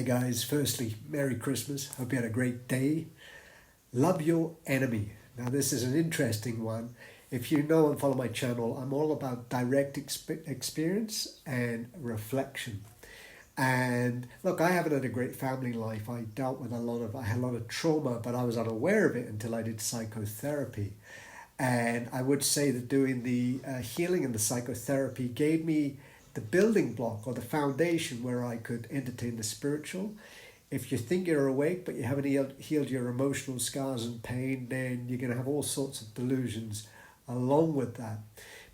guys, firstly, Merry Christmas. Hope you had a great day. Love your enemy. Now, this is an interesting one. If you know and follow my channel, I'm all about direct experience and reflection. And look, I haven't had a great family life. I had a lot of trauma, but I was unaware of it until I did psychotherapy. And I would say that doing the healing and the psychotherapy gave me the building block or the foundation where I could entertain the spiritual. If you think you're awake but you haven't healed your emotional scars and pain, then you're going to have all sorts of delusions along with that.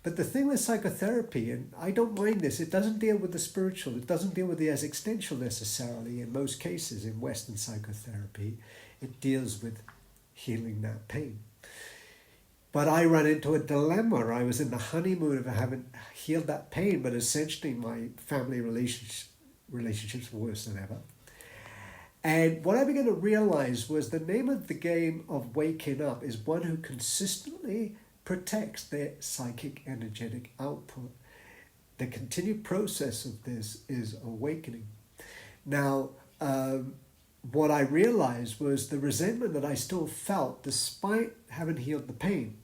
But the thing with psychotherapy, and I don't mind this, it doesn't deal with the spiritual. It doesn't deal with the existential necessarily in most cases in Western psychotherapy. It deals with healing that pain. But I ran into a dilemma. I was in the honeymoon of having healed that pain, but essentially my family relationships were worse than ever. And what I began to realize was the name of the game of waking up is one who consistently protects their psychic energetic output. The continued process of this is awakening. Now, what I realized was the resentment that I still felt despite having healed the pain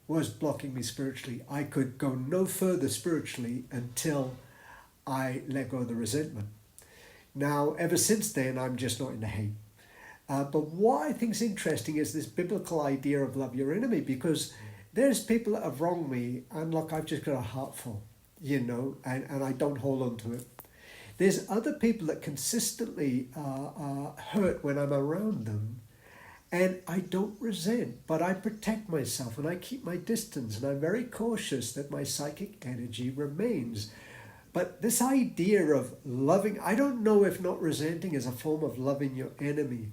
was blocking me spiritually. I could go no further spiritually until I let go of the resentment. Now, ever since then, I'm just not into hate. But what I think is interesting is this biblical idea of love your enemy, because there's people that have wronged me, and look, I've just got a heart full, and I don't hold on to it. There's other people that consistently hurt when I'm around them, and I don't resent, but I protect myself and I keep my distance, and I'm very cautious that my psychic energy remains. But this idea of loving, I don't know if not resenting is a form of loving your enemy.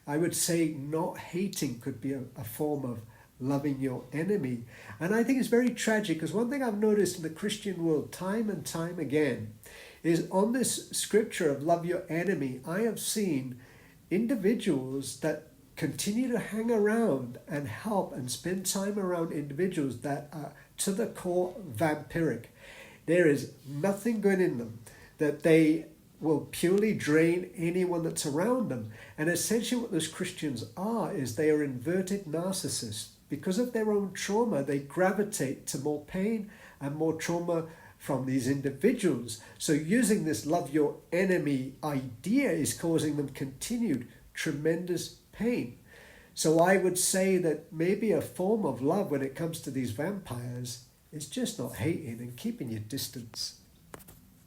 I would say not hating could be a form of loving your enemy. And I think it's very tragic, because one thing I've noticed in the Christian world time and time again is on this scripture of love your enemy, I have seen individuals that continue to hang around and help and spend time around individuals that are to the core vampiric. There is nothing good in them, that they will purely drain anyone that's around them. And essentially what those Christians are is they are inverted narcissists. Because of their own trauma, they gravitate to more pain and more trauma from these individuals. So using this love your enemy idea is causing them continued tremendous pain. So I would say that maybe a form of love when it comes to these vampires is just not hating and keeping your distance.